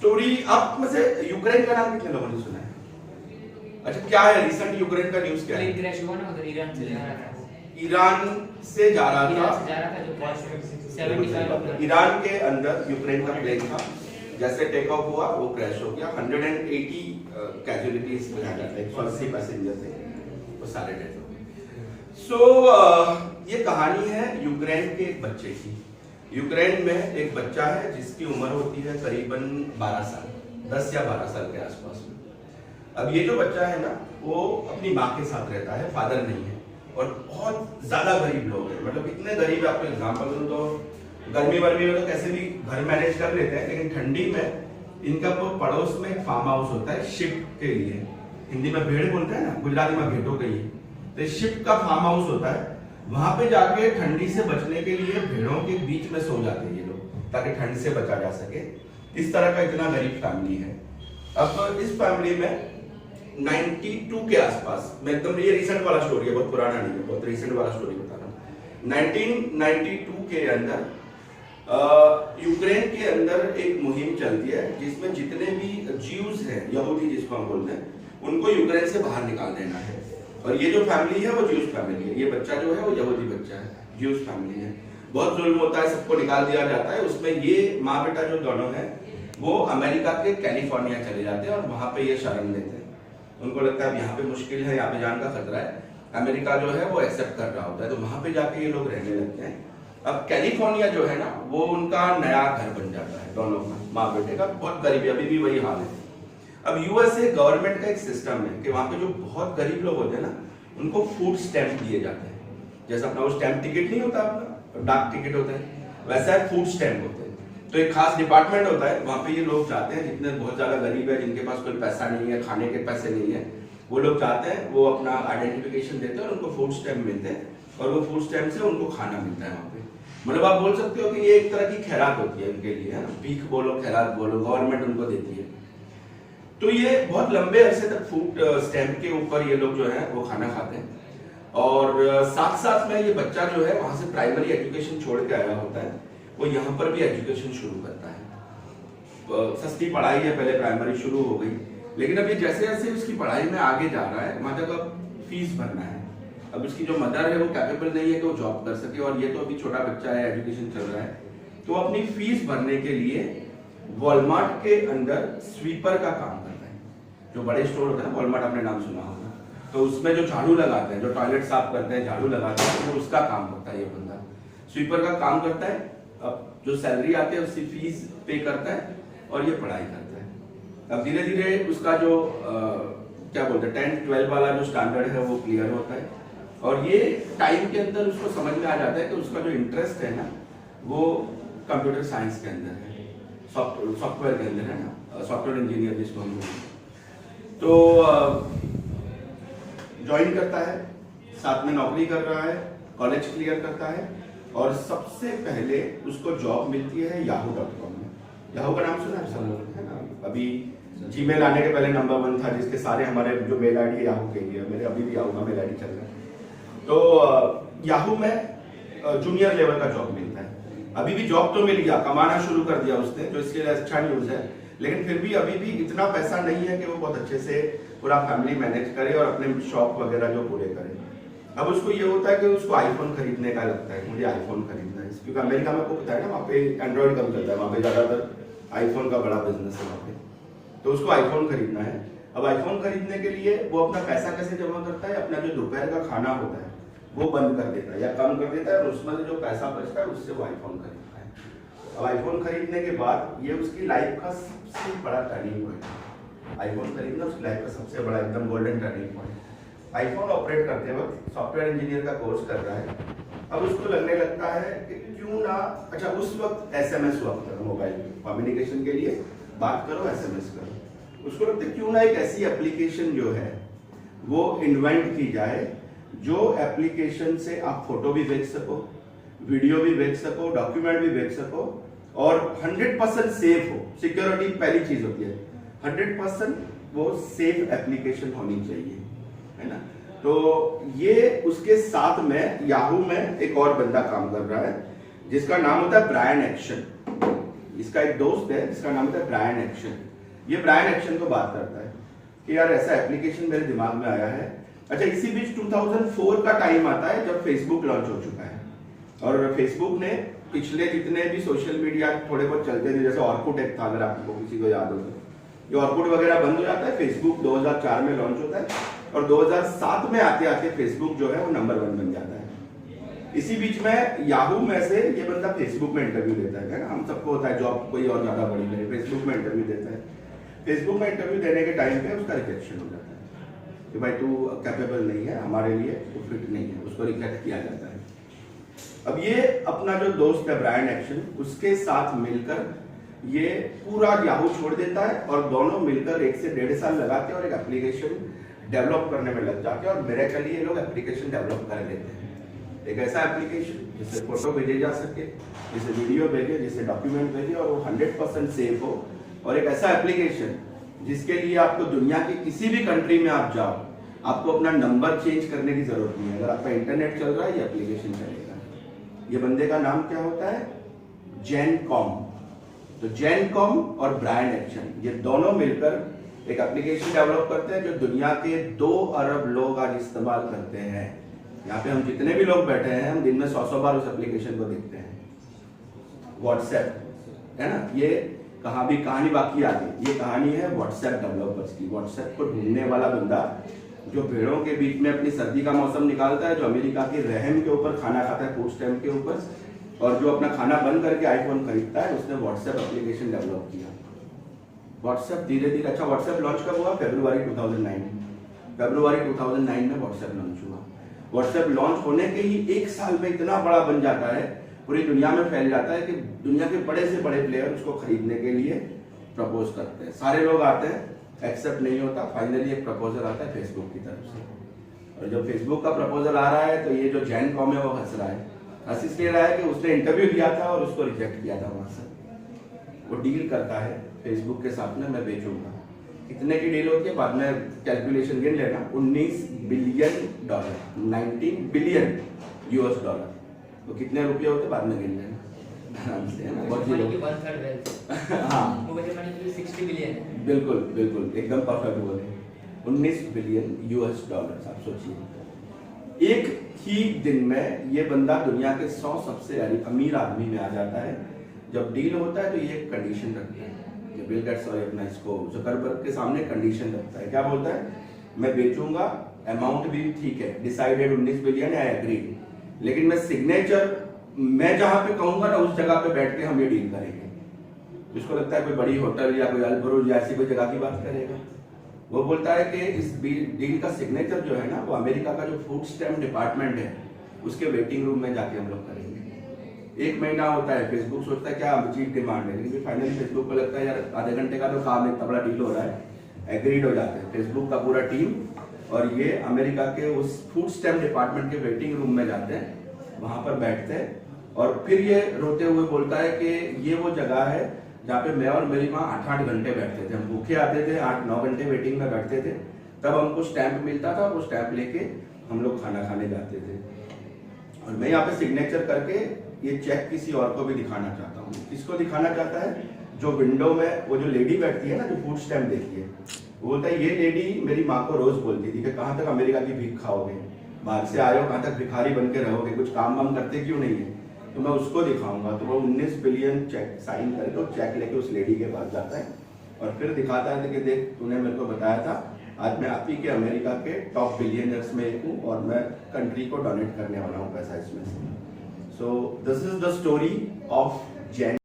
Story आप में से यूक्रेन का नाम कितने लोगों ने सुना है? अच्छा, क्या है रिसेंट यूक्रेन का न्यूज़ क्या है? क्रैश हुआ ना उधर, ईरान से जा रहा था वो। ईरान से जा रहा था जो क्रैश 75 ईरान के अंदर यूक्रेन का प्लेन था, जैसे टेक ऑफ हुआ वो क्रैश हो गया। 180 कैजुअलिटीज में आ जाता है, 180 पैसेंजर थे, वो सारे डेथ हो गए। सो ये कहानी है यूक्रेन के एक बच्चे की। यूक्रेन में एक बच्चा है जिसकी उम्र होती है करीबन 12 साल, 10 या 12 साल के आसपास में। अब ये जो बच्चा है ना, वो अपनी माँ के साथ रहता है, फादर नहीं है, और बहुत ज्यादा गरीब लोग हैं। मतलब इतने गरीब, आपको एग्जाम्पल दूं तो गर्मी वर्मी में तो कैसे भी घर मैनेज कर लेते हैं, लेकिन ठंडी में इनका पड़ोस में एक फार्म हाउस होता है शिप के लिए, हिंदी में भेड़ बोलते हैं ना, गुजराती में भेटो कहिए, तो शिप का फार्म हाउस होता है। वहां पे जाके ठंडी से बचने के लिए भेड़ों के बीच में सो जाते हैं ये लोग, ताकि ठंड से बचा जा सके। इस तरह का इतना गरीब फैमिली है। अब इस फैमिली में 92 के आसपास, मैं एकदम, ये रिसेंट वाला स्टोरी है, बहुत पुराना नहीं है, बहुत रिसेंट वाला स्टोरी बता रहा हूँ। 1992 के अंदर यूक्रेन के अंदर एक मुहिम चलती है जिसमें जितने भी ज्यूज हैं, यहूदी जिसको हम बोलते हैं, उनको यूक्रेन से बाहर निकाल देना है। और ये जो फैमिली है वो ज्यूज फैमिली है, ये बच्चा जो है वो यहूदी बच्चा है, ज्यूज फैमिली है। बहुत जुल्म होता है, सबको निकाल दिया जाता है। उसमें ये माँ बेटा जो दोनों हैं वो अमेरिका के कैलिफोर्निया चले जाते हैं और वहां पे ये शरण लेते हैं। उनको लगता है यहाँ पे मुश्किल है, यहाँ पे जान का खतरा है, अमेरिका जो है वो एक्सेप्ट कर रहा होता है, तो वहां पे जाके ये लोग रहने लगते हैं। अब कैलिफोर्निया जो है ना, वो उनका नया घर बन जाता है दोनों का, माँ बेटे का। बहुत गरीबी, अभी भी वही हाल है। अब यूएसए गवर्नमेंट का एक सिस्टम है कि वहां पे जो बहुत गरीब लोग होते हैं ना, उनको फूड स्टैम्प दिए जाते हैं। जैसे अपना वो स्टैम्प टिकट नहीं होता, अपना डाक टिकट होता है, वैसा है फूड स्टैम्प होते हैं। तो एक खास डिपार्टमेंट होता है, वहां पे ये लोग जाते हैं, जितने बहुत ज्यादा गरीब है, जिनके पास कोई पैसा नहीं है, खाने के पैसे नहीं है, वो लोग जाते हैं, वो अपना आइडेंटिफिकेशन देते हैं और उनको फूड स्टैम्प मिलते हैं, और वो फूड स्टैम्प से उनको खाना मिलता है वहां पे। मतलब आप बोल सकते हो कि ये एक तरह की खैरात होती है उनके लिए, है ना, भीख बोलो, खैरात बोलो, गवर्नमेंट उनको देती है। तो ये बहुत लंबे अरसे तक फूड स्टैम्प के ऊपर ये लोग जो है वो खाना खाते हैं। और साथ साथ में ये बच्चा जो है वहां से प्राइमरी एजुकेशन छोड़ के आया होता है, वो यहाँ पर भी एजुकेशन शुरू करता है। सस्ती पढ़ाई है, पहले प्राइमरी शुरू हो गई, लेकिन अभी जैसे जैसे उसकी पढ़ाई में आगे जा रहा है, वहां तक अब फीस भरना है। अब उसकी जो मदर है वो कैपेबल नहीं है कि वो जॉब कर सके, और ये तो अभी छोटा बच्चा है, एजुकेशन चल रहा है, तो अपनी फीस भरने के लिए वॉलमार्ट के अंदर स्वीपर का काम करता है। जो बड़े स्टोर होते हैं ना, वॉलमार्ट आपने नाम सुना होगा, तो उसमें जो झाड़ू लगाते हैं, जो टॉयलेट साफ करते हैं, झाड़ू लगाते हैं, वो उसका काम करता है ये बंदा, स्वीपर का काम करता है। अब जो सैलरी आती है उसकी फीस पे करता है और ये पढ़ाई करता है। अब धीरे धीरे उसका जो क्या बोलते हैं 10th 12 वाला जो स्टैंडर्ड है वो क्लियर होता है, और ये टाइम के अंदर उसको समझ में आ जाता है कि उसका जो इंटरेस्ट है ना, वो कंप्यूटर साइंस के अंदर है, सॉफ्टवेयर के अंदर है ना, सॉफ्टवेयर इंजीनियर जिसको हम बोलते हैं। तो ज्वाइन करता है, साथ में नौकरी कर रहा है, कॉलेज क्लियर करता है, और सबसे पहले उसको जॉब मिलती है yahoo.com में। याहू का नाम सुना है सब लोगों ने, है ना? अभी जीमेल आने के पहले नंबर 1 था, जिसके सारे हमारे जो मेल आईडी है याहू के लिए, मेरे अभी भी याहू का मेल आईडी चल रहा है। तो याहू में जूनियर लेवल का जॉब मिलता है। अभी भी जॉब तो मिल गया, कमाना शुरू कर दिया उसने, जो इसके लिए अच्छा न्यूज है, लेकिन फिर भी अभी भी इतना पैसा नहीं है कि वो बहुत अच्छे से पूरा फैमिली मैनेज करे और अपने शौक वगैरह जो पूरे करे। अब उसको ये होता है कि उसको आईफोन खरीदने का लगता है, मुझे आईफोन खरीदना है, क्योंकि अमेरिका में आपको पता है ना, वहाँ पे एंड्रॉइड कम चलता है, वहाँ पे ज्यादातर आईफोन का बड़ा बिजनेस है वहाँ पे, तो उसको आईफोन खरीदना है। अब आईफोन खरीदने के लिए वो अपना पैसा कैसे जमा करता है, अपना जो दोपहर का खाना होता है वो बंद कर देता है या कम कर देता है, और उसमें से जो पैसा बचता है उससे वो आईफोन खरीदता है। अब आईफोन खरीदने के बाद ये उसकी लाइफ का सबसे बड़ा टर्निंग पॉइंट है। आईफोन खरीदना उसकी लाइफ का सबसे बड़ा एकदम golden turning point. IPhone operate करते वक्त सॉफ्टवेयर इंजीनियर का कोर्स कर रहा है। अब उसको लगने लगता है कि क्यों ना, अच्छा उस वक्त एसएमएस हुआ करता था, मोबाइल कम्युनिकेशन के लिए बात करो, एसएमएस करो। उसको लगता है क्यों ना एक ऐसी एप्लीकेशन जो है वो इन्वेंट की जाए, जो एप्लीकेशन से आप फोटो भी भेज सको, वीडियो भी भेज सको, डॉक्यूमेंट भी भेज सको, और 100% सेफ हो। सिक्योरिटी पहली चीज होती है, 100% वो सेफ एप्लीकेशन होनी चाहिए, है ना। तो ये उसके साथ में याहू में एक और बंदा काम कर रहा है जिसका नाम होता है ब्रायन एक्शन। इसका एक दोस्त है जिसका नाम है ब्रायन एक्शन। ये ब्रायन एक्शन को बात करता है कि यार ऐसा एप्लीकेशन मेरे दिमाग में आया है। अच्छा, इसी बीच 2004 का टाइम आता है जब फेसबुक लॉन्च हो चुका है, और फेसबुक ने पिछले जितने भी सोशल मीडिया थोड़े बहुत चलते थे, जैसे ऑर्कुट एक था, अगर आपको किसी को याद हो तो, ये ऑर्कुट वगैरह बंद हो जाता है, फेसबुक 2004 में लॉन्च होता है, और 2007 में आते आते फेसबुक जो है वो नंबर 1 बन जाता है। इसी बीच में याहू में से ये बंदा फेसबुक में इंटरव्यू देता है ना, हम सबको होता है जॉब कोई और ज्यादा बड़ी करे, फेसबुक में इंटरव्यू देता है। फेसबुक में इंटरव्यू देने के टाइम पे उसका रिजेक्शन हो जाता है कि भाई तू कैपेबल नहीं है हमारे लिए, तू फिट नहीं है, उसको रिजेक्ट किया जाता है। अब ये अपना जो दोस्त है ब्रायन एक्शन, उसके साथ मिलकर ये पूरा याहू छोड़ देता है और दोनों मिलकर 1 से 1.5 साल लगाते हैं और एक एप्लीकेशन डेवलप करने में लग जाते हैं, और मिरेकली ये लोग एप्लीकेशन डेवलप कर लेते हैं। एक ऐसा एप्लीकेशन जिससे फोटो भेजे जा सके, जिससे वीडियो भेजे, जिससे डॉक्यूमेंट भेजे, और वो 100% सेफ हो, और एक ऐसा एप्लीकेशन जिसके लिए आपको दुनिया की किसी भी कंट्री में आप जाओ, आपको अपना नंबर चेंज करने की जरूरत नहीं है। अगर आपका इंटरनेट चल रहा है ये एप्लीकेशन चलेगा। ये बंदे का नाम क्या होता है? जेनकॉम। तो जेनकॉम और ब्रायन एक्शन ये दोनों मिलकर एक एप्लीकेशन डेवलप करते हैं जो दुनिया के 2 अरब लोग आज इस्तेमाल करते हैं। यहाँ पे हम जितने भी लोग बैठे हैं, हम दिन में 100 बार उस एप्लीकेशन को देखते हैं। व्हाट्सएप है ना, ये कहाँ भी कहानी बाकी आ गई। ये कहानी है व्हाट्सएप डेवलपर्स की। व्हाट्सएप को ढूंढने वाला बंदा जो भेड़ों के बीच में अपनी सर्दी का मौसम निकालता है, जो अमेरिका के रहम के ऊपर खाना खाता है, फूड स्टैम्प के ऊपर, और जो अपना खाना बंद करके आईफोन खरीदता है, उसने व्हाट्सएप एप्लीकेशन डेवलप किया। व्हाट्सएप धीरे धीरे, अच्छा व्हाट्सएप लॉन्च कब हुआ? फरवरी 2009 में व्हाट्सएप लॉन्च हुआ। व्हाट्सएप लॉन्च होने के ही 1 साल में इतना बड़ा बन जाता है, पूरी दुनिया में फैल जाता है कि दुनिया के बड़े से बड़े प्लेयर उसको खरीदने के लिए प्रपोज करते हैं। सारे लोग आते हैं, एक्सेप्ट नहीं होता, फाइनली एक प्रपोजल आता है फेसबुक की तरफ से। और जब फेसबुक का प्रपोजल आ रहा है तो ये जो जेनकॉम है वो हंस रहा है। हंस इसलिए रहा है कि उसने इंटरव्यू दिया था और उसको रिजेक्ट किया था वहां से। वो डील करता है फेसबुक के साथ में, मैं बेचूंगा। कितने की डील होती है बाद में कैलकुलेशन गिन लेना, $19 बिलियन, 19 बिलियन US डॉलर। तो कितने रुपये होते बाद में गिन लेना आराम से, है ना। बहुत हाँ 60 बिलियन। बिल्कुल बिल्कुल एकदम परफेक्ट बोले, 19 बिलियन US डॉलर। आप सोचिए एक ही दिन में ये बंदा दुनिया के 100 सबसे अमीर आदमी में आ जाता है। जब डील होता है तो ये एक कंडीशन रखते हैं, ये बिल गेट्स और अपना इसको जुकरबर्ग के सामने कंडीशन रखता है। क्या बोलता है? मैं बेचूंगा, अमाउंट भी ठीक है, डिसाइडेड 19 बिलियन, आई एग्री, लेकिन मैं सिग्नेचर मैं जहां पे कहूंगा ना उस जगह पे बैठ के हम ये डील करेंगे। उसको लगता है कोई बड़ी होटल या कोई अल्बरोज या ऐसी कोई जगह की बात करेगा। वो बोलता है कि इस डील का सिग्नेचर जो है ना वो अमेरिका का जो फूड स्टैम्प डिपार्टमेंट है उसके वेटिंग रूम में जाके हम लोग करेंगे। 1 महीना होता है, फेसबुक सोचता है क्या चीप डिमांड है, लेकिन फाइनली फेसबुक को लगता है यार आधे घंटे का तो काम है, इतना बड़ा डील हो रहा है, एग्रीड हो जाते हैं फेसबुक का पूरा टीम, और ये अमेरिका के उस फूड स्टैम्प डिपार्टमेंट के वेटिंग रूम में जाते हैं, वहां पर बैठते हैं, और फिर ये रोते हुए बोलता है कि ये वो जगह है जहाँ पे मैं और मेरी माँ 8-8 घंटे बैठते थे। हम भूखे आते थे, 8-9 घंटे वेटिंग में बैठते थे, तब हमको स्टैंप मिलता था और वो स्टैंप लेके हम लोग खाना खाने जाते थे। और मैं यहाँ पे सिग्नेचर करके ये चेक किसी और को भी दिखाना चाहता हूँ। किसको दिखाना चाहता है? जो विंडो में वो जो लेडी बैठती है ना, जो फूड स्टैम्प देखती है, वो बोलता है ये लेडी मेरी माँ को रोज बोलती थी कि कहाँ तक अमेरिका की भीख खाओगे, बाहर से आए हो, कहाँ तक भिखारी बन के रहोगे, कुछ काम वाम करते क्यों नहीं है, तो मैं उसको दिखाऊंगा। तो वो 19 बिलियन चेक साइन करके वो चेक लेके उस लेडी के पास जाता है और फिर दिखाता है कि देख तूने मेरे को बताया था, आज मैं आप ही के अमेरिका के टॉप बिलियनर्स में एक हूँ और मैं कंट्री को डोनेट करने वाला हूँ पैसा इसमें से। So this is the story of gen